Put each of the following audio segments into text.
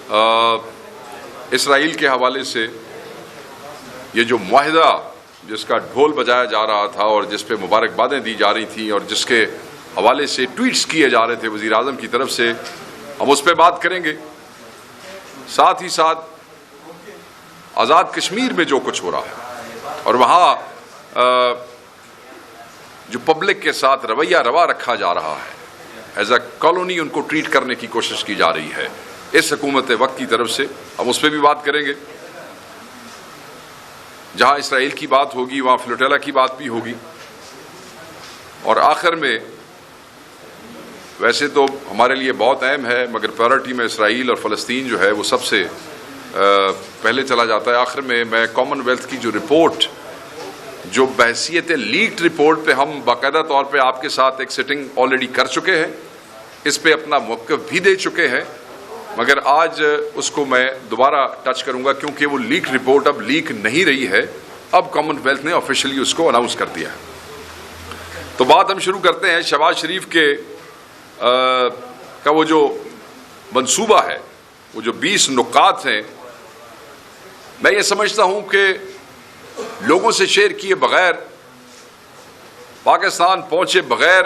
اسرائیل کے حوالے سے یہ جو معاہدہ جس کا ڈھول بجایا جا رہا تھا اور جس پہ مبارکبادیں دی جا رہی تھیں اور جس کے حوالے سے ٹویٹس کیے جا رہے تھے وزیر اعظم کی طرف سے، ہم اس پہ بات کریں گے. ساتھ ہی ساتھ آزاد کشمیر میں جو کچھ ہو رہا ہے اور وہاں جو پبلک کے ساتھ رویہ روا رکھا جا رہا ہے، ایز اے کالونی ان کو ٹریٹ کرنے کی کوشش کی جا رہی ہے اس حکومت وقت کی طرف سے، ہم اس پہ بھی بات کریں گے. جہاں اسرائیل کی بات ہوگی وہاں فلوٹیلا کی بات بھی ہوگی. اور آخر میں ویسے تو ہمارے لیے بہت اہم ہے مگر پرائرٹی میں اسرائیل اور فلسطین جو ہے وہ سب سے پہلے چلا جاتا ہے. آخر میں کامن ویلتھ کی جو رپورٹ جو بحیثیت لیکڈ رپورٹ پہ ہم باقاعدہ طور پہ آپ کے ساتھ ایک سیٹنگ آلریڈی کر چکے ہیں، اس پہ اپنا موقف بھی دے چکے ہیں، مگر آج اس کو میں دوبارہ ٹچ کروں گا کیونکہ وہ لیک رپورٹ اب لیک نہیں رہی ہے، اب کامن ویلتھ نے آفیشلی اس کو اناؤنس کر دیا ہے. تو بات ہم شروع کرتے ہیں. شہباز شریف کے کا وہ جو منصوبہ ہے، وہ جو 20 نکات ہیں، میں یہ سمجھتا ہوں کہ لوگوں سے شیئر کیے بغیر، پاکستان پہنچے بغیر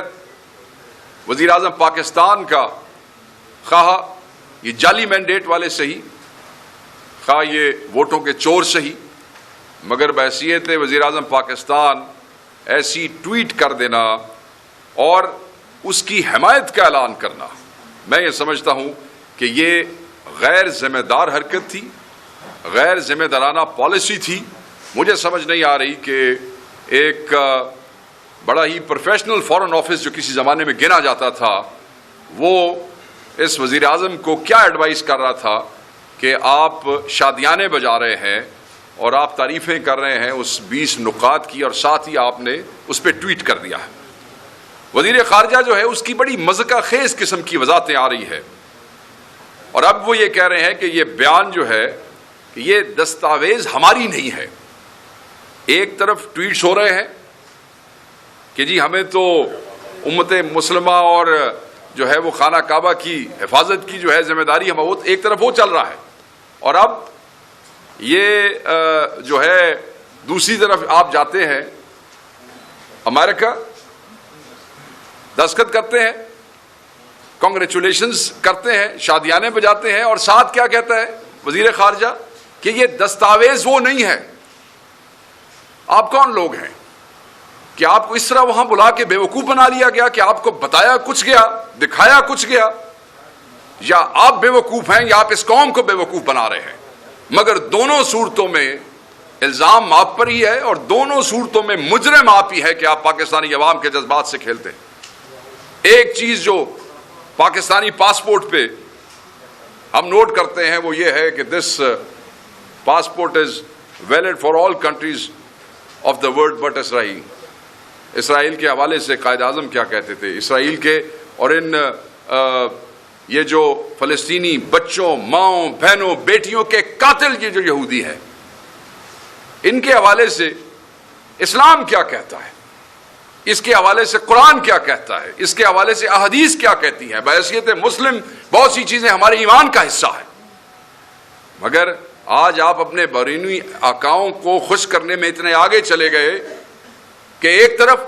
وزیر اعظم پاکستان کا، خواہ یہ جعلی مینڈیٹ والے صحیح، خواہ یہ ووٹوں کے چور صحیح، مگر بحیثیت وزیر اعظم پاکستان ایسی ٹویٹ کر دینا اور اس کی حمایت کا اعلان کرنا، میں یہ سمجھتا ہوں کہ یہ غیر ذمہ دار حرکت تھی، غیر ذمہ دارانہ پالیسی تھی. مجھے سمجھ نہیں آ رہی کہ ایک بڑا ہی پروفیشنل فارن آفس جو کسی زمانے میں گنا جاتا تھا، وہ اس وزیر اعظم کو کیا ایڈوائز کر رہا تھا کہ آپ شادیانے بجا رہے ہیں اور آپ تعریفیں کر رہے ہیں اس 20 نکات کی، اور ساتھ ہی آپ نے اس پہ ٹویٹ کر دیا ہے. وزیر خارجہ جو ہے اس کی بڑی مذاق خیز قسم کی وضاحتیں آ رہی ہے، اور اب وہ یہ کہہ رہے ہیں کہ یہ بیان جو ہے کہ یہ دستاویز ہماری نہیں ہے. ایک طرف ٹویٹس ہو رہے ہیں کہ جی ہمیں تو امت مسلمہ اور جو ہے وہ خانہ کعبہ کی حفاظت کی جو ہے ذمہ داری ہم، وہ ایک طرف وہ چل رہا ہے، اور اب یہ جو ہے دوسری طرف آپ جاتے ہیں امریکہ، دستخط کرتے ہیں، کانگریچولیشنز کرتے ہیں، شادیانے بجاتے ہیں، اور ساتھ کیا کہتا ہے وزیر خارجہ کہ یہ دستاویز وہ نہیں ہے. آپ کون لوگ ہیں کہ آپ کو اس طرح وہاں بلا کے بیوقوف بنا لیا گیا کہ آپ کو بتایا کچھ گیا، دکھایا کچھ گیا؟ یا آپ بیوقوف ہیں یا آپ اس قوم کو بیوقوف بنا رہے ہیں؟ مگر دونوں صورتوں میں الزام آپ پر ہی ہے، اور دونوں صورتوں میں مجرم آپ ہی ہے کہ آپ پاکستانی عوام کے جذبات سے کھیلتے ہیں. ایک چیز جو پاکستانی پاسپورٹ پہ ہم نوٹ کرتے ہیں وہ یہ ہے کہ this passport is valid for all countries of the world but Israel. Israel کے حوالے سے قائد اعظم کیا کہتے تھے؟ اسرائیل کے اور ان یہ جو فلسطینی بچوں، ماؤں، بہنوں، بیٹیوں کے قاتل یہ جو یہودی ہیں، ان کے حوالے سے اسلام کیا کہتا ہے، اس کے حوالے سے قرآن کیا کہتا ہے، اس کے حوالے سے احادیث کیا کہتی ہیں. بحیثیت مسلم بہت سی چیزیں ہمارے ایمان کا حصہ ہیں، مگر آج آپ اپنے بیرونی آقاؤں کو خوش کرنے میں اتنے آگے چلے گئے کہ ایک طرف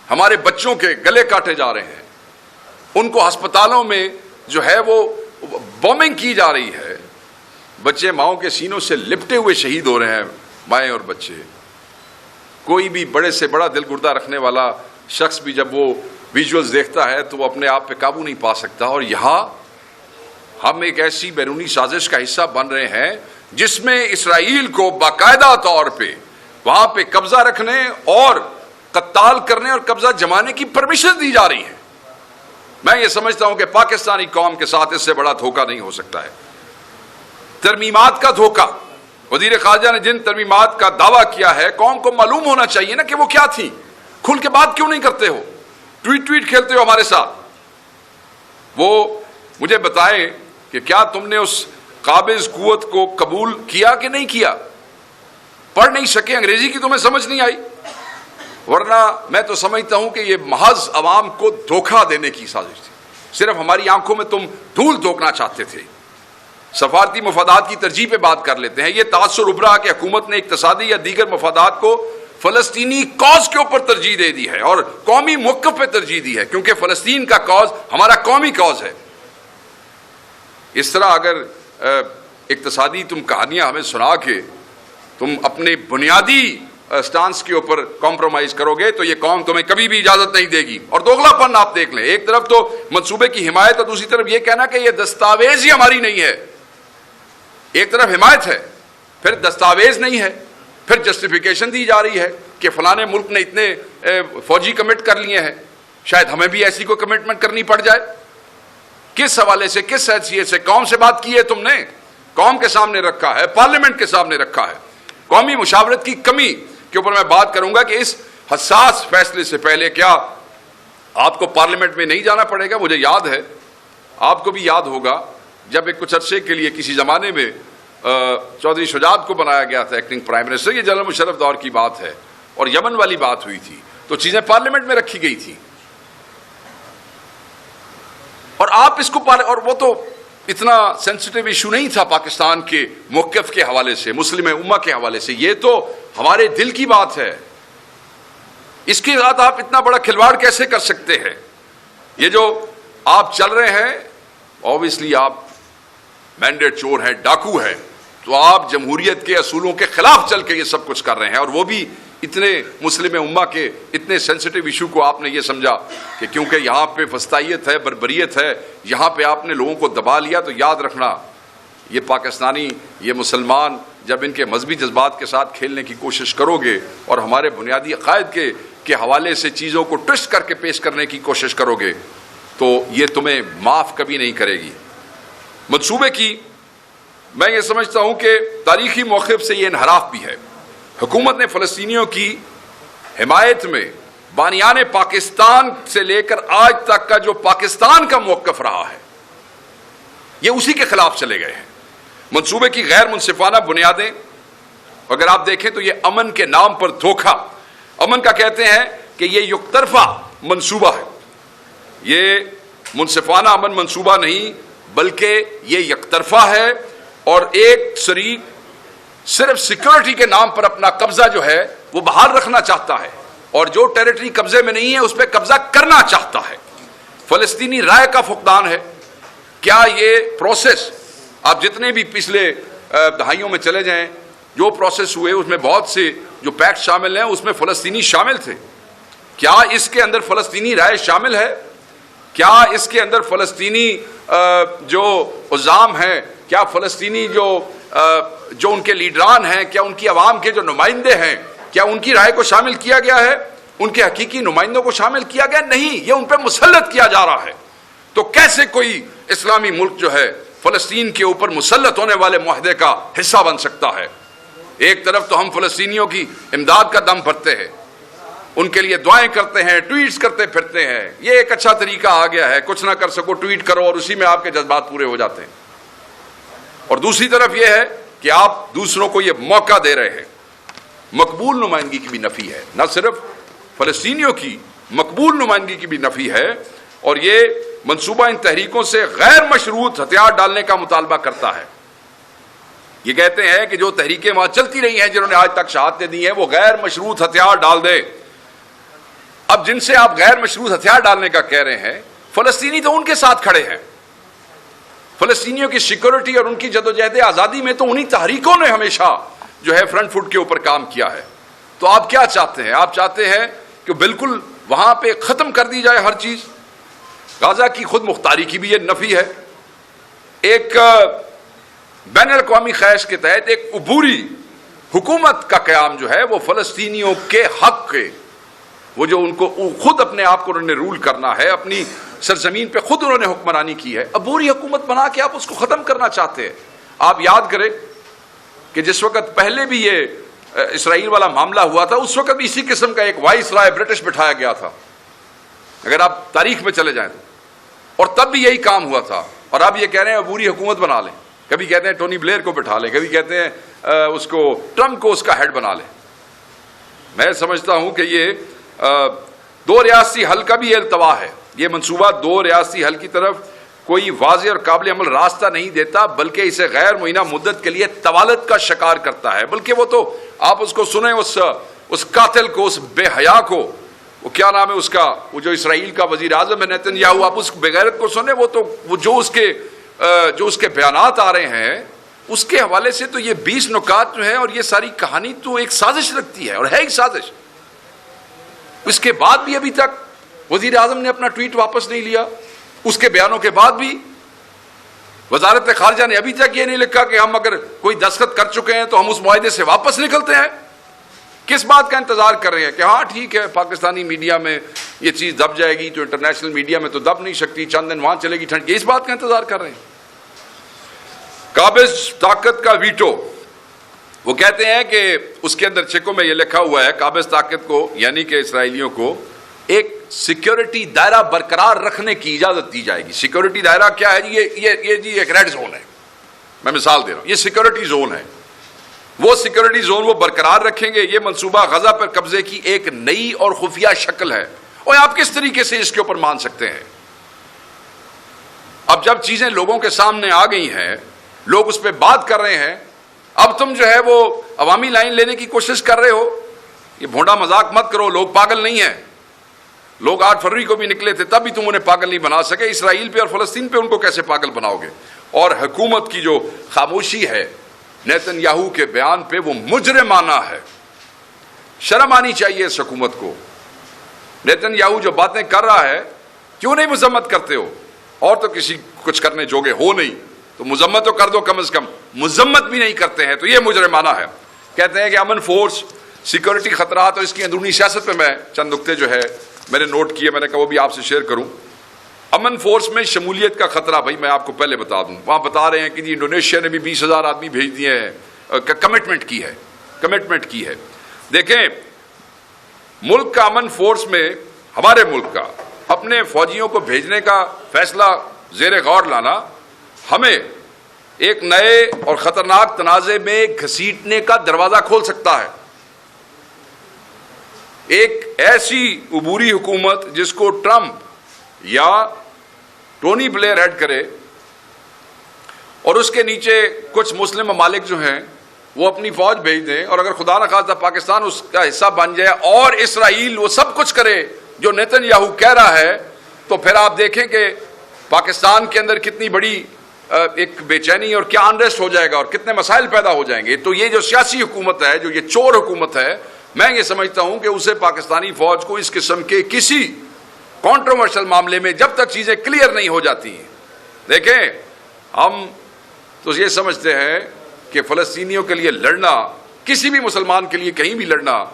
ہمارے بچوں کے گلے کاٹے جا رہے ہیں، ان کو ہسپتالوں میں جو ہے وہ بومنگ کی جا رہی ہے، بچے ماؤں کے سینوں سے لپٹے ہوئے شہید ہو رہے ہیں، مائیں اور بچے. کوئی بھی بڑے سے بڑا دل گردہ رکھنے والا شخص بھی جب وہ ویژولز دیکھتا ہے تو وہ اپنے آپ پہ قابو نہیں پا سکتا. اور یہاں ہم ایک ایسی بیرونی سازش کا حصہ بن رہے ہیں جس میں اسرائیل کو باقاعدہ طور پہ وہاں پہ قبضہ رکھنے اور قتال کرنے اور قبضہ جمانے کی پرمیشن دی جا رہی ہے. میں یہ سمجھتا ہوں کہ پاکستانی قوم کے ساتھ اس سے بڑا دھوکہ نہیں ہو سکتا ہے. ترمیمات کا دھوکہ، وزیر خارجہ نے جن ترمیمات کا دعویٰ کیا ہے، قوم کو معلوم ہونا چاہیے نا کہ وہ کیا تھیں. کھل کے بات کیوں نہیں کرتے ہو؟ ٹویٹ کھیلتے ہو ہمارے ساتھ. وہ مجھے بتائیں کہ کیا تم نے اس قابض قوت کو قبول کیا کہ نہیں کیا؟ پڑھ نہیں سکے، انگریزی کی تمہیں سمجھ نہیں آئی، ورنہ میں تو سمجھتا ہوں کہ یہ محض عوام کو دھوکہ دینے کی سازش تھی. صرف ہماری آنکھوں میں تم دھول دھونکنا چاہتے تھے سفارتی مفادات کی ترجیح پہ بات کر لیتے ہیں. یہ تاثر ابھرا کہ حکومت نے اقتصادی یا دیگر مفادات کو فلسطینی کاز کے اوپر ترجیح دے دی ہے اور قومی موقف پہ ترجیح دی ہے, کیونکہ فلسطین کا کاز ہمارا قومی کاز ہے. اس طرح اگر اقتصادی تم کہانیاں ہمیں سنا کے تم اپنے بنیادی سٹانس کے اوپر کمپرومائز کرو گے تو یہ قوم تمہیں کبھی بھی اجازت نہیں دے گی. اور دوغلا پن آپ دیکھ لیں, ایک طرف تو منصوبے کی حمایت اور دوسری طرف یہ کہنا کہ یہ دستاویز ہی ہماری نہیں ہے. ایک طرف حمایت ہے, پھر دستاویز نہیں ہے, پھر جسٹیفیکیشن دی جا رہی ہے کہ فلانے ملک نے اتنے فوجی کمٹ کر لیے ہیں, شاید ہمیں بھی ایسی کوئی کمٹمنٹ کرنی پڑ جائے. کس حوالے سے, کس حیثیت سے, قوم سے بات کی ہے تم نے, قوم کے سامنے رکھا ہے, پارلیمنٹ کے سامنے رکھا ہے. قومی مشاورت کی کمی کے اوپر میں بات کروں گا کہ اس حساس فیصلے سے پہلے کیا آپ کو پارلیمنٹ میں نہیں جانا پڑے گا. مجھے یاد ہے, آپ کو بھی یاد ہوگا, جب ایک کچھ عرصے کے لیے کسی زمانے میں چودھری شجاعت کو بنایا گیا تھا ایکٹنگ پرائم منسٹر, یہ جنرل مشرف دور کی بات ہے, اور یمن والی بات ہوئی تھی تو چیزیں پارلیمنٹ میں رکھی گئی تھی. اور آپ اس کو اور وہ تو اتنا سینسٹیو ایشو نہیں تھا پاکستان کے موقف کے حوالے سے, مسلم امہ کے حوالے سے. یہ تو ہمارے دل کی بات ہے. اس کے ساتھ آپ اتنا بڑا کھلواڑ کیسے کر سکتے ہیں؟ یہ جو آپ چل رہے ہیں, اوبیسلی آپ مینڈیٹ چور ہیں, ڈاکو ہیں, تو آپ جمہوریت کے اصولوں کے خلاف چل کے یہ سب کچھ کر رہے ہیں. اور وہ بھی اتنے مسلم امہ کے اتنے سینسٹیو ایشو کو آپ نے یہ سمجھا کہ کیونکہ یہاں پہ فسطائیت ہے, بربریت ہے, یہاں پہ آپ نے لوگوں کو دبا لیا. تو یاد رکھنا, یہ پاکستانی, یہ مسلمان جب ان کے مذہبی جذبات کے ساتھ کھیلنے کی کوشش کرو گے اور ہمارے بنیادی عقائد کے حوالے سے چیزوں کو ٹوسٹ کر کے پیش کرنے کی کوشش کرو گے تو یہ تمہیں معاف کبھی نہیں کرے گی. منصوبے کی میں یہ سمجھتا ہوں کہ تاریخی موقف سے یہ انحراف بھی ہے. حکومت نے فلسطینیوں کی حمایت میں بانیان پاکستان سے لے کر آج تک کا جو پاکستان کا موقف رہا ہے, یہ اسی کے خلاف چلے گئے ہیں. منصوبے کی غیر منصفانہ بنیادیں اگر آپ دیکھیں تو یہ امن کے نام پر دھوکہ, امن کا کہتے ہیں کہ یہ یک طرفہ منصوبہ ہے. یہ منصفانہ امن منصوبہ نہیں بلکہ یہ یک طرفہ ہے, اور ایک شریک صرف سیکورٹی کے نام پر اپنا قبضہ جو ہے وہ بحال رکھنا چاہتا ہے, اور جو ٹیریٹری قبضے میں نہیں ہے اس پہ قبضہ کرنا چاہتا ہے. فلسطینی رائے کا فقدان ہے. کیا یہ پروسیس, آپ جتنے بھی پچھلے دہائیوں میں چلے جائیں, جو پروسیس ہوئے اس میں بہت سے جو پیکٹ شامل ہیں اس میں فلسطینی شامل تھے. کیا اس کے اندر فلسطینی رائے شامل ہے؟ کیا اس کے اندر فلسطینی جو عزام ہیں, کیا فلسطینی جو ان کے لیڈران ہیں, کیا ان کی عوام کے جو نمائندے ہیں, کیا ان کی رائے کو شامل کیا گیا ہے؟ ان کے حقیقی نمائندوں کو شامل کیا گیا نہیں, یہ ان پہ مسلط کیا جا رہا ہے. تو کیسے کوئی اسلامی ملک جو ہے فلسطین کے اوپر مسلط ہونے والے معاہدے کا حصہ بن سکتا ہے؟ ایک طرف تو ہم فلسطینیوں کی امداد کا دم بھرتے ہیں, ان کے لیے دعائیں کرتے ہیں, ٹویٹس کرتے پھرتے ہیں, یہ ایک اچھا طریقہ آ گیا ہے, کچھ نہ کر سکو ٹویٹ کرو اور اسی میں آپ کے جذبات پورے ہو جاتے ہیں. اور دوسری طرف یہ ہے کہ آپ دوسروں کو یہ موقع دے رہے ہیں. مقبول نمائندگی کی بھی نفی ہے, نہ صرف فلسطینیوں کی, مقبول نمائندگی کی بھی نفی ہے. اور یہ منصوبہ ان تحریکوں سے غیر مشروط ہتھیار ڈالنے کا مطالبہ کرتا ہے. یہ کہتے ہیں کہ جو تحریکیں وہاں چلتی رہی ہیں, جنہوں نے آج تک شہادتیں دی ہیں, وہ غیر مشروط ہتھیار ڈال دیں. اب جن سے آپ غیر مشروط ہتھیار ڈالنے کا کہہ رہے ہیں, فلسطینی تو ان کے ساتھ کھڑے ہیں. فلسطینیوں کی سیکورٹی اور ان کی جدوجہد آزادی میں تو انہی تحریکوں نے ہمیشہ جو ہے فرنٹ فٹ کے اوپر کام کیا ہے. تو آپ کیا چاہتے ہیں؟ آپ چاہتے ہیں کہ بالکل وہاں پہ ختم کر دی جائے ہر چیز. غزہ کی خود مختاری کی بھی یہ نفی ہے. ایک بین الاقوامی خیش کے تحت ایک عبوری حکومت کا قیام جو ہے وہ فلسطینیوں کے حق کے, وہ جو ان کو خود اپنے آپ کو انہوں نے رول کرنا ہے, اپنی سرزمین پہ خود انہوں نے حکمرانی کی ہے, عبوری حکومت بنا کے آپ اس کو ختم کرنا چاہتے ہیں. آپ یاد کریں کہ جس وقت پہلے بھی یہ اسرائیل والا معاملہ ہوا تھا, اس وقت بھی اسی قسم کا ایک وائس رائے برٹش بٹھایا گیا تھا, اگر آپ تاریخ میں چلے جائیں تو, اور تب بھی یہی کام ہوا تھا. اور آپ یہ کہہ رہے ہیں عبوری حکومت بنا لیں, کبھی کہتے ہیں ٹونی بلیئر کو بٹھا لیں, کبھی کہتے ہیں اس کو ٹرمپ کو اس کا ہیڈ بنا لیں. میں سمجھتا ہوں کہ یہ دو ریاستی حل کا بھی التوا ہے. یہ منصوبہ دو ریاستی حل کی طرف کوئی واضح اور قابل عمل راستہ نہیں دیتا بلکہ اسے غیر معینہ مدت کے لیے طوالت کا شکار کرتا ہے. بلکہ وہ تو آپ اس کو سنیں, اس قاتل کو, اس بے حیا کو, وہ کیا نام ہے اس کا, وہ جو اسرائیل کا وزیر اعظم ہے نیتن یاہو, آپ اس بغیرت کو سنیں. وہ تو وہ جو اس کے بیانات آ رہے ہیں اس کے حوالے سے تو یہ 20 نکات جو ہے اور یہ ساری کہانی تو ایک سازش لگتی ہے, اور ہے ایک سازش. اس کے بعد بھی ابھی تک وزیر اعظم نے اپنا ٹویٹ واپس نہیں لیا. اس کے بیانوں کے بعد بھی وزارت خارجہ نے ابھی تک یہ نہیں لکھا کہ ہم اگر کوئی دستخط کر چکے ہیں تو ہم اس معاہدے سے واپس نکلتے ہیں. کس بات کا انتظار کر رہے ہیں کہ ہاں ٹھیک ہے پاکستانی میڈیا میں یہ چیز دب جائے گی تو انٹرنیشنل میڈیا میں تو دب نہیں سکتی, چند دن وہاں چلے گی ٹھنڈ, اس بات کا انتظار کر رہے ہیں. قابض طاقت کا ویٹو, وہ کہتے ہیں کہ اس کے اندر چیکوں میں یہ لکھا ہوا ہے قابض طاقت کو یعنی کہ اسرائیلیوں کو ایک سیکیورٹی دائرہ برقرار رکھنے کی اجازت دی جائے گی. سیکیورٹی دائرہ کیا ہے جی؟ یہ جی ایک ریڈ زون ہے, میں مثال دے رہا ہوں, یہ سیکیورٹی زون ہے. وہ سیکیورٹی زون وہ برقرار رکھیں گے. یہ منصوبہ غزہ پر قبضے کی ایک نئی اور خفیہ شکل ہے. اور آپ کس طریقے سے اس کے اوپر مان سکتے ہیں؟ اب جب چیزیں لوگوں کے سامنے آ گئی ہیں, لوگ اس پہ بات کر رہے ہیں, اب تم جو ہے وہ عوامی لائن لینے کی کوشش کر رہے ہو. یہ بھونڈا مذاق مت کرو, لوگ پاگل نہیں ہیں. لوگ 8 فروری کو بھی نکلے تھے, تب بھی تم انہیں پاگل نہیں بنا سکے. اسرائیل پہ اور فلسطین پہ ان کو کیسے پاگل بناؤ گے؟ اور حکومت کی جو خاموشی ہے نیتن یاہو کے بیان پہ, وہ مجرمانہ ہے. شرم آنی چاہیے اس حکومت کو. نیتن یاہو جو باتیں کر رہا ہے, کیوں نہیں مذمت کرتے ہو؟ اور تو کسی کچھ کرنے جوگے ہو نہیں تو مذمت تو کر دو کم از کم. مذمت بھی نہیں کرتے ہیں تو یہ مجرمانہ ہے. کہتے ہیں کہ امن فورس, سیکورٹی خطرات اور اس کی اندرونی سیاست پہ میں چند نقطے جو ہے میں نے نوٹ کیے, میں نے کہا وہ بھی آپ سے شیئر کروں. امن فورس میں شمولیت کا خطرہ, بھائی میں آپ کو پہلے بتا دوں, وہاں بتا رہے ہیں کہ جی انڈونیشیا نے بھی 20,000 آدمی بھیج دیے ہیں, کمٹمنٹ کی ہے. دیکھیں ملک کا امن فورس میں, ہمارے ملک کا اپنے فوجیوں کو بھیجنے کا فیصلہ زیر غور لانا ہمیں ایک نئے اور خطرناک تنازع میں گھسیٹنے کا دروازہ کھول سکتا ہے. ایک ایسی عبوری حکومت جس کو ٹرمپ یا ٹونی بلیئر ہیڈ کرے اور اس کے نیچے کچھ مسلم ممالک جو ہیں وہ اپنی فوج بھیج دیں, اور اگر خدا نخواستہ پاکستان اس کا حصہ بن جائے اور اسرائیل وہ سب کچھ کرے جو نیتن یاہو کہہ رہا ہے, تو پھر آپ دیکھیں کہ پاکستان کے اندر کتنی بڑی ایک بے چینی اور کیا انریسٹ ہو جائے گا اور کتنے مسائل پیدا ہو جائیں گے. تو یہ جو سیاسی حکومت ہے, جو یہ چور حکومت ہے, میں یہ سمجھتا ہوں کہ اسے پاکستانی فوج کو اس قسم کے کسی کانٹروورشل معاملے میں جب تک چیزیں کلیئر نہیں ہو جاتی ہیں, دیکھیں ہم تو یہ سمجھتے ہیں کہ فلسطینیوں کے لیے لڑنا, کسی بھی مسلمان کے لیے کہیں بھی لڑنا,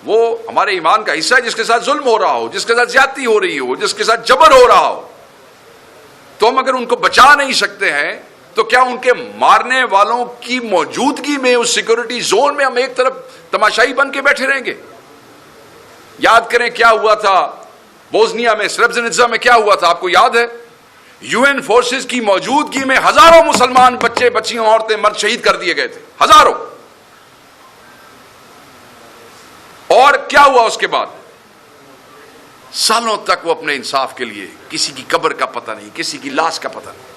وہ ہمارے ایمان کا حصہ ہے. جس کے ساتھ ظلم ہو رہا ہو, جس کے ساتھ زیادتی ہو رہی ہو, جس کے ساتھ جبر ہو رہا ہو, تو ہم اگر ان کو بچا نہیں سکتے ہیں تو کیا ان کے مارنے والوں کی موجودگی میں اس سیکورٹی زون میں ہم ایک طرف تماشائی بن کے بیٹھے رہیں گے؟ یاد کریں کیا ہوا تھا بوسنیا میں, سربزنیتزا میں کیا ہوا تھا, آپ کو یاد ہے؟ یو این فورسز کی موجودگی میں ہزاروں مسلمان بچے, بچیاں, عورتیں, مرد شہید کر دیے گئے تھے, ہزاروں. اور کیا ہوا اس کے بعد؟ سالوں تک وہ اپنے انصاف کے لیے, کسی کی قبر کا پتہ نہیں, کسی کی لاش کا پتہ نہیں.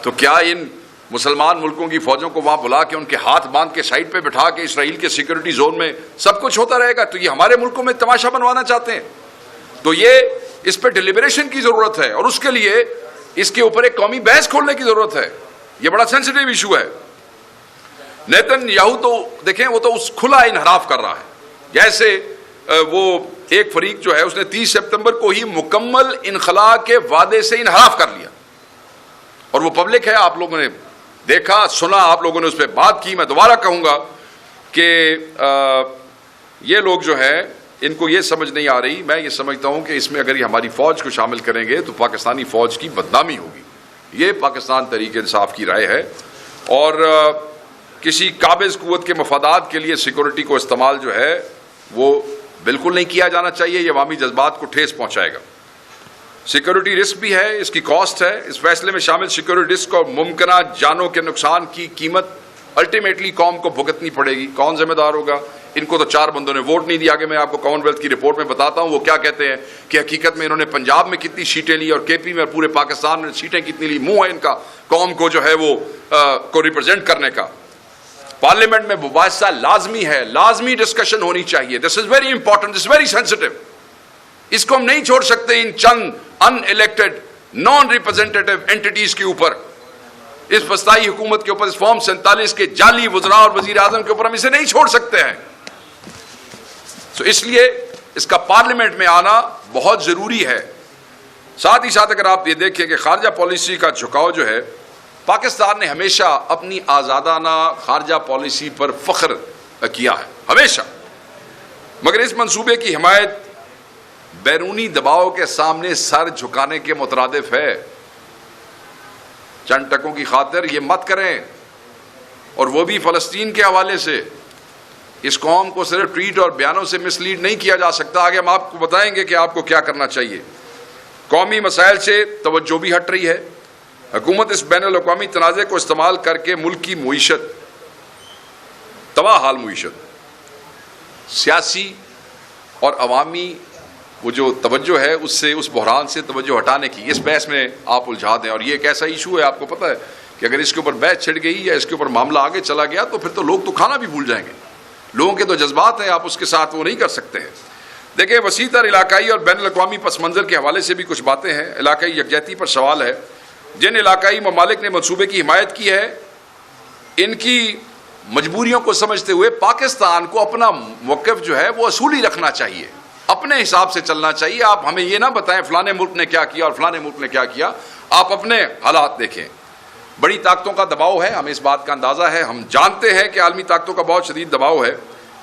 تو کیا ان مسلمان ملکوں کی فوجوں کو وہاں بلا کے ان کے ہاتھ باندھ کے سائڈ پہ بٹھا کے اسرائیل کے سیکورٹی زون میں سب کچھ ہوتا رہے گا؟ تو یہ ہمارے ملکوں میں تماشا بنوانا چاہتے ہیں. تو یہ اس پہ ڈیلیبریشن کی ضرورت ہے, اور اس کے لیے اس کے اوپر ایک قومی بحث کھولنے کی ضرورت ہے. یہ بڑا سینسیٹیو ایشو ہے. نیتن یاہو تو دیکھیں وہ تو اس کھلا انحراف کر رہا ہے. جیسے وہ ایک فریق جو ہے اس نے 30 سپتمبر کو ہی مکمل انخلاء کے وعدے سے انحراف کر لیا, اور وہ پبلک ہے, آپ لوگوں نے دیکھا سنا, آپ لوگوں نے اس پہ بات کی. میں دوبارہ کہوں گا کہ یہ لوگ جو ہیں ان کو یہ سمجھ نہیں آ رہی. میں یہ سمجھتا ہوں کہ اس میں اگر یہ ہماری فوج کو شامل کریں گے تو پاکستانی فوج کی بدنامی ہوگی. یہ پاکستان تحریک انصاف کی رائے ہے, اور کسی قابض قوت کے مفادات کے لیے سیکورٹی کو استعمال جو ہے وہ بالکل نہیں کیا جانا چاہیے. یہ عوامی جذبات کو ٹھیس پہنچائے گا. سیکورٹی رسک بھی ہے, اس کی کاسٹ ہے. اس فیصلے میں شامل سیکورٹی رسک اور ممکنہ جانوں کے نقصان کی قیمت الٹیمیٹلی قوم کو بھگتنی پڑے گی. کون ذمہ دار ہوگا؟ ان کو تو 4 بندوں نے ووٹ نہیں دیا کہ میں آپ کو کامن ویلتھ کی رپورٹ میں بتاتا ہوں وہ کیا کہتے ہیں کہ حقیقت میں انہوں نے پنجاب میں کتنی سیٹیں لی اور کے پی میں اور پورے پاکستان میں سیٹیں کتنی لی. منہ ہے ان کا قوم کو جو ہے وہ کو ریپرزینٹ کرنے کا. پارلیمنٹ میں مباحثہ لازمی ہے, لازمی ڈسکشن ہونی چاہیے. This is very important, this very sensitive. اس کو ہم نہیں چھوڑ سکتے ان چند unelected non representative entities کے اوپر, اس وسطائی حکومت کے اوپر, اس فارم 47 کے جعلی وزراء اور وزیر اعظم کے اوپر ہم اسے نہیں چھوڑ سکتے ہیں. تو اس لیے اس کا پارلیمنٹ میں آنا بہت ضروری ہے. ساتھ ہی ساتھ اگر آپ یہ دیکھیں کہ خارجہ پالیسی کا جھکاؤ جو ہے, پاکستان نے ہمیشہ اپنی آزادانہ خارجہ پالیسی پر فخر کیا ہے ہمیشہ, مگر اس منصوبے کی حمایت بیرونی دباؤ کے سامنے سر جھکانے کے مترادف ہے. چند ٹکوں کی خاطر یہ مت کریں, اور وہ بھی فلسطین کے حوالے سے. اس قوم کو صرف ٹویٹ اور بیانوں سے مسلیڈ نہیں کیا جا سکتا. آگے ہم آپ کو بتائیں گے کہ آپ کو کیا کرنا چاہیے. قومی مسائل سے توجہ بھی ہٹ رہی ہے. حکومت اس بین الاقوامی تنازع کو استعمال کر کے ملک کی معیشت, تباہ حال معیشت, سیاسی اور عوامی وہ جو توجہ ہے اس سے, اس بحران سے توجہ ہٹانے کی اس بحث میں آپ الجھا دیں. اور یہ ایک ایسا ایشو ہے, آپ کو پتہ ہے کہ اگر اس کے اوپر بحث چھڑ گئی یا اس کے اوپر معاملہ آگے چلا گیا تو پھر تو لوگ تو کھانا بھی بھول جائیں گے. لوگوں کے تو جذبات ہیں, آپ اس کے ساتھ وہ نہیں کر سکتے ہیں. دیکھیں, وسیع تر علاقائی اور بین الاقوامی پس منظر کے حوالے سے بھی کچھ باتیں ہیں. علاقائی یکجہتی پر سوال ہے. جن علاقائی ممالک نے منصوبے کی حمایت کی ہے, ان کی مجبوریوں کو سمجھتے ہوئے پاکستان کو اپنا موقف جو ہے وہ اصولی رکھنا چاہیے, اپنے حساب سے چلنا چاہیے. آپ ہمیں یہ نہ بتائیں فلانے ملک نے کیا کیا اور فلانے ملک نے کیا کیا. آپ اپنے حالات دیکھیں. بڑی طاقتوں کا دباؤ ہے, ہمیں اس بات کا اندازہ ہے. ہم جانتے ہیں کہ عالمی طاقتوں کا بہت شدید دباؤ ہے,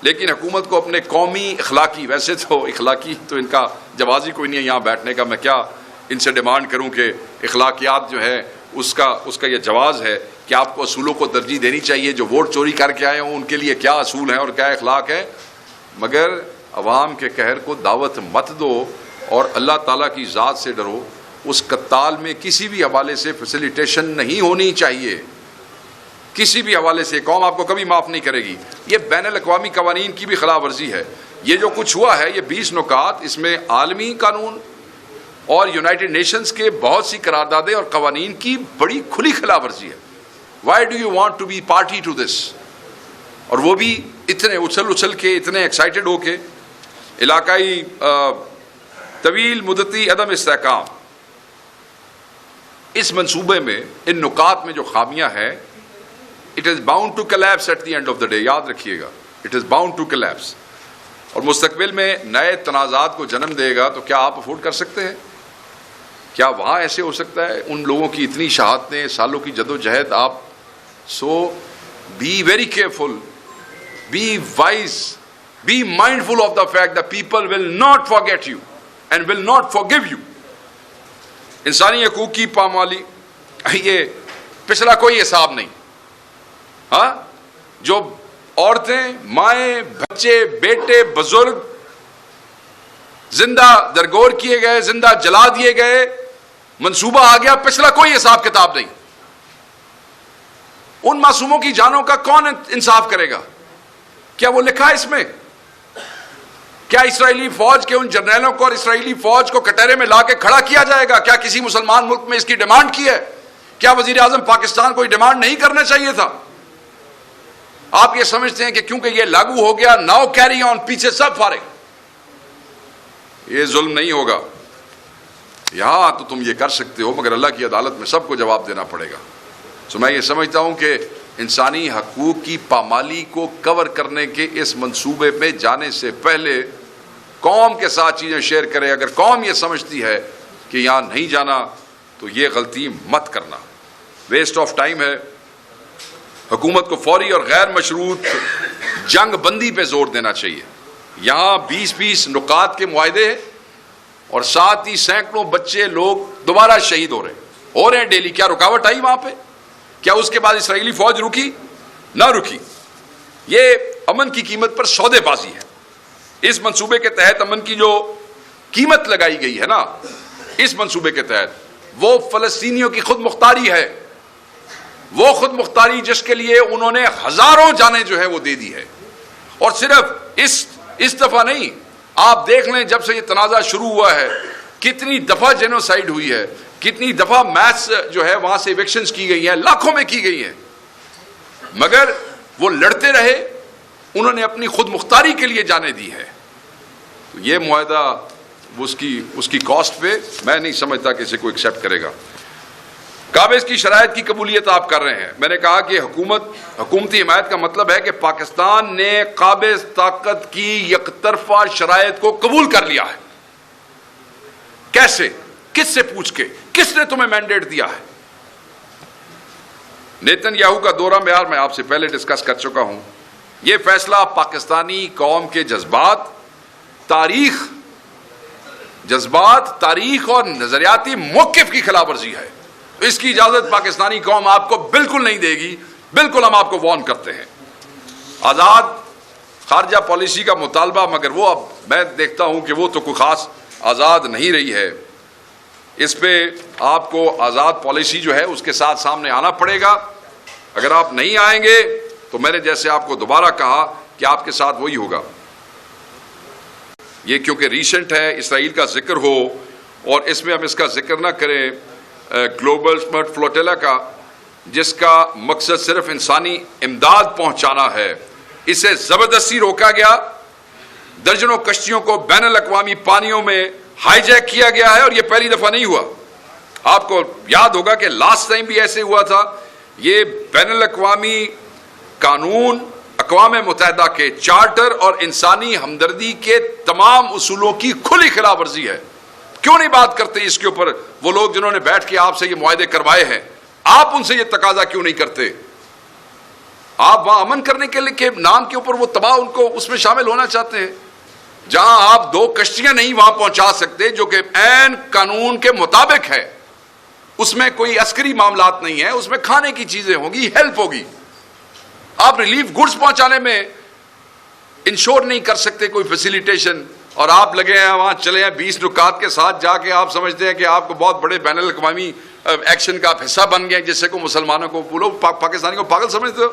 لیکن حکومت کو اپنے قومی اخلاقی, ویسے تو اخلاقی تو ان کا جواز ہی کوئی نہیں ہے یہاں بیٹھنے کا, میں کیا ان سے ڈیمانڈ کروں کہ اخلاقیات جو ہے اس کا یہ جواز ہے کہ آپ کو اصولوں کو ترجیح دینی چاہیے. جو ووٹ چوری کر کے آئے ہوں ان کے لیے کیا اصول ہیں اور کیا اخلاق ہے, مگر عوام کے قہر کو دعوت مت دو اور اللہ تعالیٰ کی ذات سے ڈرو. اس قتال میں کسی بھی حوالے سے فیسیلیٹیشن نہیں ہونی چاہیے, کسی بھی حوالے سے. قوم آپ کو کبھی معاف نہیں کرے گی. یہ بین الاقوامی قوانین کی بھی خلاف ورزی ہے. یہ جو کچھ ہوا ہے, یہ 20 نکات, اس میں عالمی قانون اور یونائٹڈ نیشنز کے بہت سی قراردادیں اور قوانین کی بڑی کھلی خلاف ورزی ہے. Why do you want to be party to this? اور وہ بھی اتنے اچھل کے, اتنے ایکسائٹڈ ہو کے. علاقائی طویل مدتی عدم استحکام, اس منصوبے میں ان نکات میں جو خامیاں ہیں, it is bound to collapse at the end of the day. یاد رکھیے گا, it is bound to collapse. اور مستقبل میں نئے تنازعات کو جنم دے گا. تو کیا آپ افورڈ کر سکتے ہیں؟ کیا وہاں ایسے ہو سکتا ہے؟ ان لوگوں کی اتنی شہادتیں, سالوں کی جدوجہد. آپ so be very careful, be wise, be mindful of the fact that people will not forget you and will not forgive you. انسانی حقوق کی پامالی, یہ پچھلا کوئی حساب نہیں. ہاں, جو عورتیں, مائیں, بچے, بیٹے, بزرگ زندہ درگور کیے گئے, زندہ جلا دیے گئے, منصوبہ آ گیا, پچھلا کوئی حساب کتاب نہیں. ان معصوموں کی جانوں کا کون انصاف کرے گا؟ کیا وہ لکھا ہے اس میں؟ کیا اسرائیلی فوج کے ان جرنیلوں کو اور اسرائیلی فوج کو کٹہرے میں لا کے کھڑا کیا جائے گا؟ کیا کسی مسلمان ملک میں اس کی ڈیمانڈ کی ہے؟ کیا وزیر اعظم پاکستان کو یہ ڈیمانڈ نہیں کرنا چاہیے تھا؟ آپ یہ سمجھتے ہیں کہ کیونکہ یہ لاگو ہو گیا, ناؤ کیری آن, پیچھے سب فارغ. یہ ظلم نہیں ہوگا. یہاں تو تم یہ کر سکتے ہو, مگر اللہ کی عدالت میں سب کو جواب دینا پڑے گا. تو میں یہ سمجھتا ہوں کہ انسانی حقوق کی پامالی کو کور کرنے کے اس منصوبے میں جانے سے پہلے قوم کے ساتھ چیزیں شیئر کرے. اگر قوم یہ سمجھتی ہے کہ یہاں نہیں جانا تو یہ غلطی مت کرنا, ویسٹ آف ٹائم ہے. حکومت کو فوری اور غیر مشروط جنگ بندی پہ زور دینا چاہیے. یہاں 20 نکات کے معاہدے ہیں اور ساتھ ہی سینکڑوں بچے لوگ دوبارہ شہید ہو رہے ہیں ڈیلی. کیا رکاوٹ آئی وہاں پہ؟ کیا اس کے بعد اسرائیلی فوج رکی؟ نہ رکی. یہ امن کی قیمت پر سودے بازی ہے. اس منصوبے کے تحت امن کی جو قیمت لگائی گئی ہے نا, اس منصوبے کے تحت وہ فلسطینیوں کی خود مختاری ہے. وہ خود مختاری جس کے لیے انہوں نے ہزاروں جانیں جو ہے وہ دے دی ہے, اور صرف اس دفعہ نہیں، آپ دیکھ لیں جب سے یہ تنازع شروع ہوا ہے کتنی دفعہ جینوسائیڈ ہوئی ہے، کتنی دفعہ میس جو ہے وہاں سے ایوکشنز کی گئی ہیں، لاکھوں میں کی گئی ہیں، مگر وہ لڑتے رہے، انہوں نے اپنی خود مختاری کے لیے جانیں دی ہے. تو یہ معاہدہ اس کی کاسٹ پہ میں نہیں سمجھتا کہ اسے کوئی ایکسیپٹ کرے گا. قابض کی شرائط کی قبولیت آپ کر رہے ہیں. میں نے کہا کہ حکومتی حمایت کا مطلب ہے کہ پاکستان نے قابض طاقت کی یک طرفہ شرائط کو قبول کر لیا ہے. کیسے؟ کس سے پوچھ کے؟ کس نے تمہیں مینڈیٹ دیا ہے؟ نیتن یاہو کا دورہ معیار میں آپ سے پہلے ڈسکس کر چکا ہوں. یہ فیصلہ پاکستانی قوم کے جذبات، تاریخ اور نظریاتی موقف کی خلاف ورزی ہے. اس کی اجازت پاکستانی قوم آپ کو بالکل نہیں دے گی. بالکل ہم آپ کو وارن کرتے ہیں. آزاد خارجہ پالیسی کا مطالبہ، مگر وہ اب میں دیکھتا ہوں کہ وہ تو کوئی خاص آزاد نہیں رہی ہے. اس پہ آپ کو آزاد پالیسی جو ہے اس کے ساتھ سامنے آنا پڑے گا. اگر آپ نہیں آئیں گے تو میں نے جیسے آپ کو دوبارہ کہا کہ آپ کے ساتھ وہی ہوگا. یہ کیونکہ ریسنٹ ہے، اسرائیل کا ذکر ہو اور اس میں ہم اس کا ذکر نہ کریں گلوبل سمرٹ فلوٹیلا کا، جس کا مقصد صرف انسانی امداد پہنچانا ہے، اسے زبردستی روکا گیا. درجنوں کشتیوں کو بین الاقوامی پانیوں میں ہائی جیک کیا گیا ہے، اور یہ پہلی دفعہ نہیں ہوا. آپ کو یاد ہوگا کہ لاسٹ ٹائم بھی ایسے ہوا تھا. یہ بین الاقوامی قانون، اقوام متحدہ کے چارٹر اور انسانی ہمدردی کے تمام اصولوں کی کھلی خلاف ورزی ہے. کیوں نہیں بات کرتے اس کے اوپر وہ لوگ جنہوں نے بیٹھ کے آپ سے یہ معاہدے کروائے ہیں؟ آپ ان سے یہ تقاضا کیوں نہیں کرتے؟ آپ وہاں امن کرنے کے نام کے اوپر وہ تباہ ان کو اس میں شامل ہونا چاہتے ہیں. جہاں آپ 2 کشتیاں نہیں وہاں پہنچا سکتے جو کہ عین قانون کے مطابق ہے، اس میں کوئی عسکری معاملات نہیں ہے، اس میں کھانے کی چیزیں ہوں گی، ہیلپ ہوگی. آپ ریلیف گڈز پہنچانے میں انشور نہیں کر سکتے کوئی فیسیلیٹیشن، اور آپ لگے ہیں وہاں چلے ہیں 20 نکات کے ساتھ جا کے آپ سمجھتے ہیں کہ آپ کو بہت بڑے بین الاقوامی ایکشن کا حصہ بن گئے، جس سے کو مسلمانوں کو بولو پاکستانی کو پاگل سمجھتے ہو.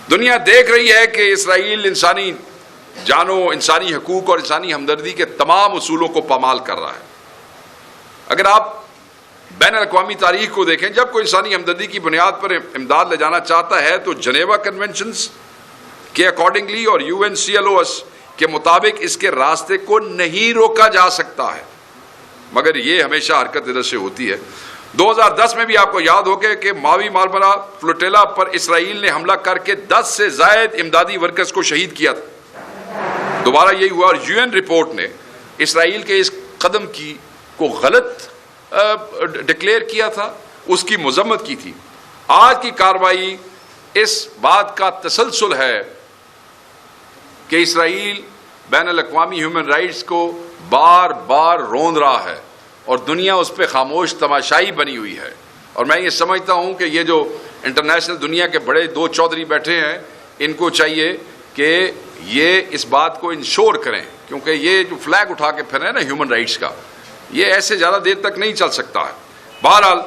دنیا دیکھ رہی ہے کہ اسرائیل انسانی جانوں، انسانی حقوق اور انسانی ہمدردی کے تمام اصولوں کو پامال کر رہا ہے. اگر آپ بین الاقوامی تاریخ کو دیکھیں، جب کوئی انسانی ہمدردی کی بنیاد پر امداد لے جانا چاہتا ہے تو جنیوا کنونشنز کے اکارڈنگلی اور UNCLOS کے مطابق اس کے راستے کو نہیں روکا جا سکتا ہے، مگر یہ ہمیشہ حرکت ادھر سے ہوتی ہے. 2010 میں بھی آپ کو یاد ہوگا کہ ماوی مارمرا فلوٹیلا پر اسرائیل نے حملہ کر کے 10 سے زائد امدادی ورکرز کو شہید کیا تھا. دوبارہ یہی ہوا، اور UN رپورٹ نے اسرائیل کے اس قدم کو غلط ڈکلیئر کیا تھا، اس کی مذمت کی تھی. آج کی کارروائی اس بات کا تسلسل ہے کہ اسرائیل بین الاقوامی ہیومن رائٹس کو بار بار روند رہا ہے اور دنیا اس پہ خاموش تماشائی بنی ہوئی ہے. اور میں یہ سمجھتا ہوں کہ یہ جو انٹرنیشنل دنیا کے بڑے 2 چودھری بیٹھے ہیں، ان کو چاہیے کہ یہ اس بات کو انشور کریں، کیونکہ یہ جو فلیگ اٹھا کے پھر رہے ہیں نا ہیومن رائٹس کا، یہ ایسے زیادہ دیر تک نہیں چل سکتا ہے. بہرحال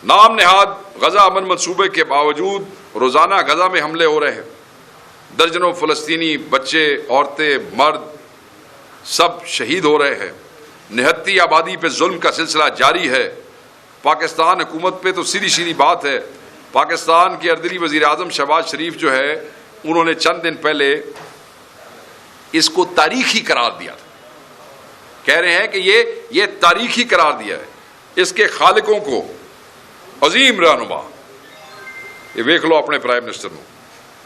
نام نہاد غزہ امن منصوبے کے باوجود روزانہ غزہ میں حملے ہو رہے ہیں. درجنوں فلسطینی بچے، عورتیں، مرد سب شہید ہو رہے ہیں. نہتی آبادی پہ ظلم کا سلسلہ جاری ہے. پاکستان حکومت پہ تو سیدھی بات ہے، پاکستان کے اردلی وزیر اعظم شہباز شریف جو ہے، انہوں نے چند دن پہلے اس کو تاریخی قرار دیا تھا. کہہ رہے ہیں کہ یہ تاریخی قرار دیا ہے. اس کے خالقوں کو عظیم رہنما، یہ دیکھ لو اپنے پرائم منسٹر میں،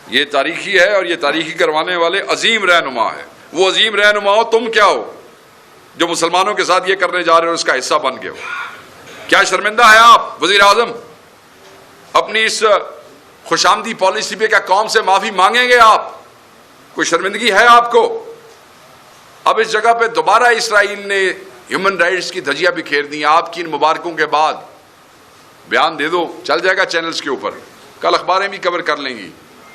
یہ تاریخی ہے اور یہ تاریخی کروانے والے عظیم رہنما ہے. وہ عظیم رہنما ہو، تم کیا ہو جو مسلمانوں کے ساتھ یہ کرنے جا رہے ہو، اس کا حصہ بن گئے ہو. کیا شرمندہ ہے آپ وزیر اعظم؟ اپنی اس خوش آمدی پالیسی پہ کیا قوم سے معافی مانگیں گے آپ؟ کوئی شرمندگی ہے آپ کو؟ اب اس جگہ پہ دوبارہ اسرائیل نے ہیومن رائٹس کی دھجیاں بکھیر دی. آپ کی ان مبارکوں کے بعد بیان دے دو، چل جائے گا چینلز کے اوپر، کل اخباریں بھی کور کر لیں گی.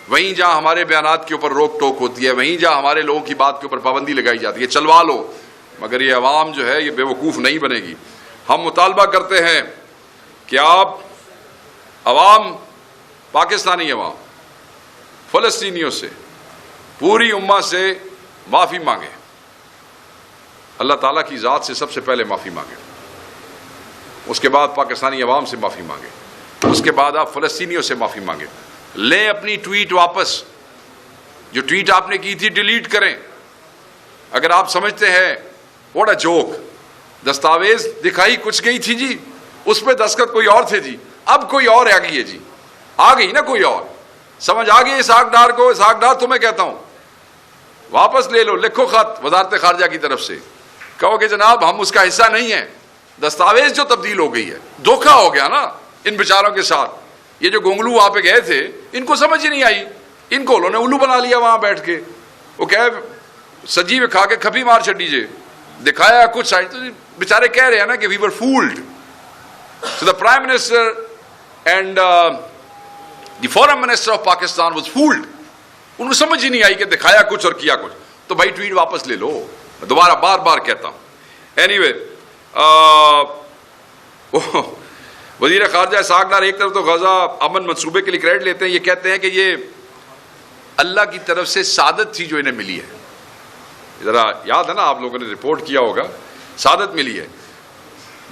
وہیں جہاں ہمارے بیانات کے اوپر روک ٹوک ہوتی ہے، وہیں جہاں ہمارے لوگوں کی بات کے اوپر پابندی لگائی جاتی ہے، چلوا لو. مگر یہ عوام جو ہے یہ بے وقوف نہیں بنے گی. ہم مطالبہ کرتے ہیں کہ آپ عوام پاکستانی عوام فلسطینیوں سے، پوری امت سے معافی مانگے، اللہ تعالیٰ کی ذات سے سب سے پہلے معافی مانگے، اس کے بعد پاکستانی عوام سے معافی مانگے، اس کے بعد آپ فلسطینیوں سے معافی مانگے، لیں اپنی ٹویٹ واپس، جو ٹویٹ آپ نے کی تھی ڈیلیٹ کریں۔ اگر آپ سمجھتے ہیں واٹ اے جوک، دستاویز دکھائی کچھ گئی تھی جی، اس پہ دستخط کوئی اور تھے جی، اب کوئی اور آ گئی ہے جی، آ گئی نا کوئی اور، سمجھ آ گئی اسحاق ڈار کو؟ اسحاق ڈار تمہیں کہتا ہوں واپس لے لو، لکھو خط وزارت خارجہ کی طرف سے، کہو کہ جناب ہم اس کا حصہ نہیں ہیں، دستاویز جو تبدیل ہو گئی ہے، دھوکہ ہو گیا نا ان بیچاروں کے ساتھ۔ یہ جو گونگلو وہاں پہ گئے تھے ان کو سمجھ ہی نہیں آئی، ان کو انہوں نے الو بنا لیا وہاں بیٹھ کے، وہ کہ سجی میں کھا کے کھپی مار چھڈیجے، دکھایا کچھ سائڈ، تو بیچارے کہہ رہے ہیں نا کہ وی ور fold. So the Prime Minister and the Foreign Minister of Pakistan was fooled. ان کو سمجھ ہی نہیں آئی کہ دکھایا کچھ اور کیا کچھ، تو بھائی ٹویٹ واپس لے لو، دوبارہ بار بار کہتا ہوں۔ اینی وے وزیر خارجہ اسحاق ڈار ایک طرف تو غزہ امن منصوبے کے لیے کریڈٹ لیتے ہیں، یہ کہتے ہیں کہ یہ اللہ کی طرف سے سعادت تھی جو انہیں ملی ہے، ذرا یاد ہے نا آپ لوگوں نے رپورٹ کیا ہوگا، سعادت ملی ہے،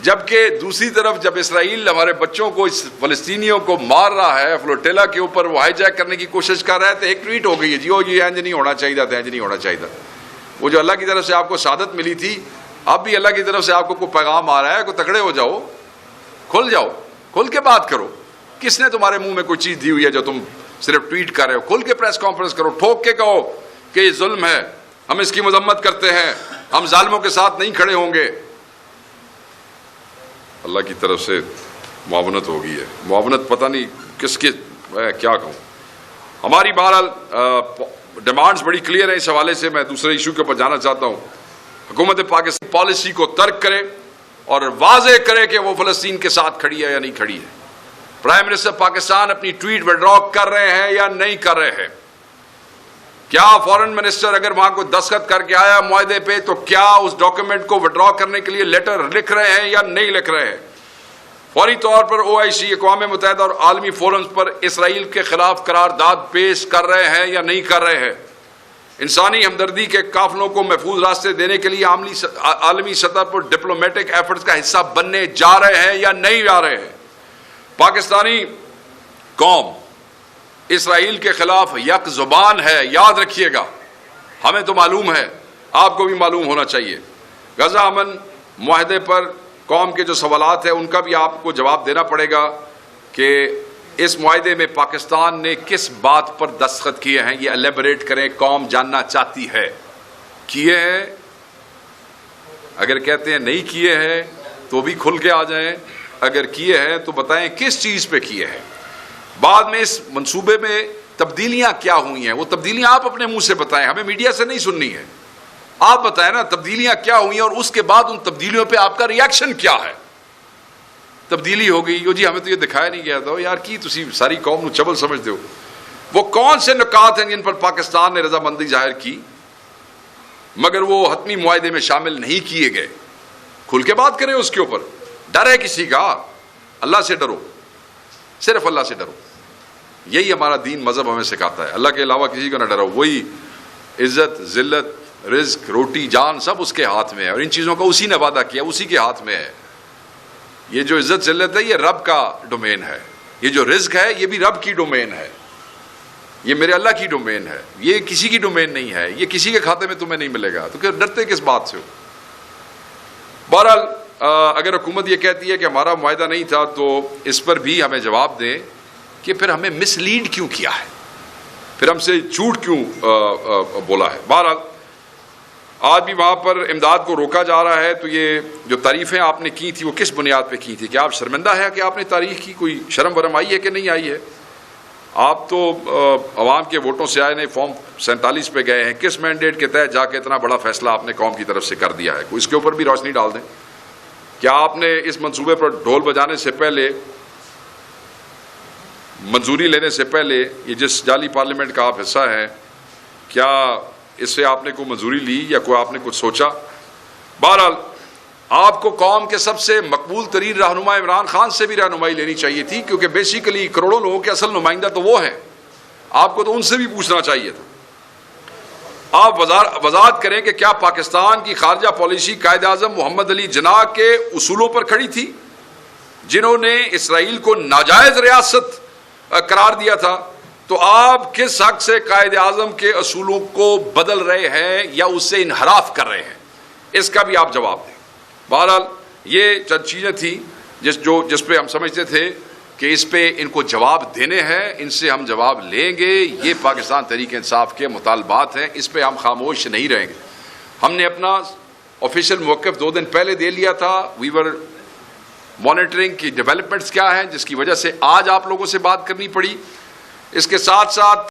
جبکہ دوسری طرف جب اسرائیل ہمارے بچوں کو، اس فلسطینیوں کو مار رہا ہے، فلوٹیلا کے اوپر وہ ہائی جیک کرنے کی کوشش کر رہا ہے، تو ایک ٹویٹ ہو گئی ہے جی وہ یہ انج نہیں ہونا چاہیے تھا، انج نہیں ہونا چاہیے تھا۔ وہ جو اللہ کی طرف سے آپ کو سعادت ملی تھی، اب بھی اللہ کی طرف سے آپ کو کوئی پیغام آ رہا ہے، کوئی تکڑے ہو جاؤ، کھل جاؤ، کھل کے بات کرو۔ کس نے تمہارے منہ میں کوئی چیز دی ہوئی ہے جو تم صرف ٹویٹ کر رہے ہو؟ کھل کے پریس کانفرنس کرو، ٹھوک کے کہو کہ یہ ظلم ہے، ہم اس کی مذمت کرتے ہیں، ہم ظالموں کے ساتھ نہیں کھڑے ہوں گے۔ اللہ کی طرف سے معاونت ہو گئی ہے، معاونت پتہ نہیں کس کے، کیا کہوں۔ ہماری بہرحال ڈیمانڈز بڑی کلیئر ہیں، اس حوالے سے میں دوسرے ایشو کے اوپر جانا چاہتا ہوں۔ حکومت پاکستان پالیسی کو ترک کرے اور واضح کرے کہ وہ فلسطین کے ساتھ کھڑی ہے یا نہیں کھڑی ہے۔ پرائم منسٹر پاکستان اپنی ٹویٹ وڈرا کر رہے ہیں یا نہیں کر رہے ہیں؟ کیا فورن منسٹر اگر وہاں کو دستخط کر کے آیا معاہدے پہ تو کیا اس ڈاکیومنٹ کو وڈرا کرنے کے لیے لیٹر لکھ رہے ہیں یا نہیں لکھ رہے ہیں؟ فوری طور پر OIC اقوام متحدہ اور عالمی فورمز پر اسرائیل کے خلاف قرارداد پیش کر رہے ہیں یا نہیں کر رہے ہیں؟ انسانی ہمدردی کے قافلوں کو محفوظ راستے دینے کے لیے عالمی سطح پر ڈپلومیٹک ایفرٹس کا حصہ بننے جا رہے ہیں یا نہیں جا رہے ہیں؟ پاکستانی قوم اسرائیل کے خلاف یک زبان ہے، یاد رکھیے گا، ہمیں تو معلوم ہے، آپ کو بھی معلوم ہونا چاہیے۔ غزہ امن معاہدے پر قوم کے جو سوالات ہیں ان کا بھی آپ کو جواب دینا پڑے گا کہ اس معاہدے میں پاکستان نے کس بات پر دستخط کیے ہیں، یہ الیبریٹ کریں، قوم جاننا چاہتی ہے۔ کیے ہیں؟ اگر کہتے ہیں نہیں کیے ہیں تو بھی کھل کے آ جائیں، اگر کیے ہیں تو بتائیں کس چیز پہ کیے ہیں۔ بعد میں اس منصوبے میں تبدیلیاں کیا ہوئی ہیں، وہ تبدیلیاں آپ اپنے منہ سے بتائیں، ہمیں میڈیا سے نہیں سننی ہے، آپ بتائیں نا تبدیلیاں کیا ہوئی ہیں، اور اس کے بعد ان تبدیلیوں پہ آپ کا ریاکشن کیا ہے۔ تبدیلی ہو گئی، جی ہمیں تو یہ دکھایا نہیں گیا تھا، یار کی تسی ساری قوم نو چبل سمجھتے ہو۔ وہ کون سے نکات ہیں جن پر پاکستان نے رضامندی ظاہر کی مگر وہ حتمی معاہدے میں شامل نہیں کیے گئے؟ کھل کے بات کریں اس کے اوپر۔ ڈر ہے کسی کا؟ اللہ سے ڈرو، صرف اللہ سے ڈرو، یہی ہمارا دین مذہب ہمیں سکھاتا ہے، اللہ کے علاوہ کسی کو نہ ڈرو۔ وہی عزت، ذلت، رزق، روٹی، جان سب اس کے ہاتھ میں ہے، اور ان چیزوں کا اسی نے وعدہ کیا، اسی کے ہاتھ میں ہے۔ یہ جو عزت ذلت ہے یہ رب کا ڈومین ہے، یہ جو رزق ہے یہ بھی رب کی ڈومین ہے، یہ میرے اللہ کی ڈومین ہے، یہ کسی کی ڈومین نہیں ہے، یہ کسی کے کھاتے میں تمہیں نہیں ملے گا، تو کہ ڈرتے کس بات سے ہو؟ بہرحال اگر حکومت یہ کہتی ہے کہ ہمارا معاہدہ نہیں تھا تو اس پر بھی ہمیں جواب دیں کہ پھر ہمیں مس لیڈ کیوں کیا ہے، پھر ہم سے جھوٹ کیوں بولا ہے۔ بہرحال آج بھی وہاں پر امداد کو روکا جا رہا ہے، تو یہ جو تعریفیں آپ نے کی تھی وہ کس بنیاد پہ کی تھی؟ کہ آپ شرمندہ ہیں کہ آپ نے تاریخ کی؟ کوئی شرم ورم آئی ہے کہ نہیں آئی ہے؟ آپ تو عوام کے ووٹوں سے آئے، فارم 47 پہ گئے ہیں، کس مینڈیٹ کے تحت جا کے اتنا بڑا فیصلہ آپ نے قوم کی طرف سے کر دیا ہے؟ کوئی اس کے اوپر بھی روشنی ڈال دیں۔ کیا آپ نے اس منصوبے پر ڈھول بجانے سے پہلے، منظوری لینے سے پہلے، یہ جس جعلی پارلیمنٹ کا آپ حصہ ہیں، کیا اس سے آپ نے کوئی منظوری لی یا کوئی آپ نے کچھ سوچا؟ بہرحال آپ کو قوم کے سب سے مقبول ترین رہنما عمران خان سے بھی رہنمائی لینی چاہیے تھی، کیونکہ بیسیکلی کروڑوں لوگوں کے اصل نمائندہ تو وہ ہیں، آپ کو تو ان سے بھی پوچھنا چاہیے تھا۔ آپ وضاحت کریں کہ کیا پاکستان کی خارجہ پالیسی قائد اعظم محمد علی جناح کے اصولوں پر کھڑی تھی، جنہوں نے اسرائیل کو ناجائز ریاست قرار دیا تھا؟ تو آپ کس حق سے قائد اعظم کے اصولوں کو بدل رہے ہیں یا اس سے انحراف کر رہے ہیں؟ اس کا بھی آپ جواب دیں۔ بہرحال یہ چند چیزیں تھیں جس پہ ہم سمجھتے تھے کہ اس پہ ان کو جواب دینے ہیں، ان سے ہم جواب لیں گے، یہ پاکستان تحریک انصاف کے مطالبات ہیں، اس پہ ہم خاموش نہیں رہیں گے۔ ہم نے اپنا آفیشیل موقف 2 دن پہلے دے لیا تھا، وی ور مانیٹرنگ کی ڈیولپمنٹس کیا ہیں، جس کی وجہ سے آج آپ لوگوں سے بات کرنی پڑی۔ اس کے ساتھ ساتھ